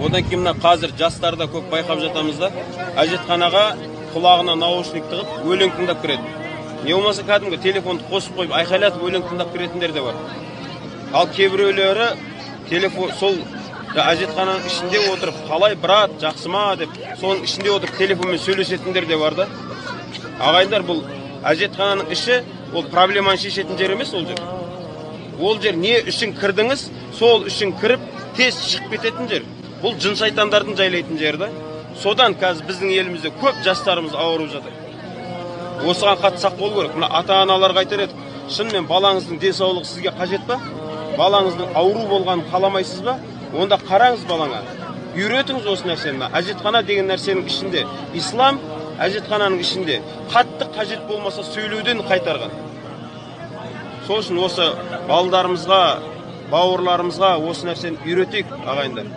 Одан кейін мына қазір жастарда көп байқап жатамыз да, әжетханаға құлағына наушник тығып өлең тыңдап кіреді. Не болмаса кәдімгі телефонды қосып қойып айқайлатып өлең тыңдап кіретіндер де бар. Ал кейбіреулері телефон сол әжетхананың ішінде отырып, қалай брат, жақсы ма деп, соның ішінде отырып телефонмен сөйлесетіндер де бар да. Ағайындар, бұл әжетхананың іші ол проблеманы шешетін жер емес ол жер. Ол жер не үшін кірдіңіз, сол үшін кіріп тез шығып кететін жер. Бұл жын шайтандардың жайлайтын жер да. Содан қазір біздің елімізде көп жастарымыз ауырып жатыр. Осыған қатты сақ болу керек. Мына ата-аналарға айтар едік, шынымен балаңыздың денсаулығы сізге қажет па? Балаңыздың ауру болғанын қаламайсыз ба? Онда қараңыз балаңа. Үйретіңіз осы нәрсені. Әжетхана деген нәрсенің ішінде, ислам әжетхананың ішінде қатты қажет болмаса сөйлеуден қайтарған. Сол үшін осы балдарымызға, бауырларымызға осы нәрсені үйретейік, ағайындар.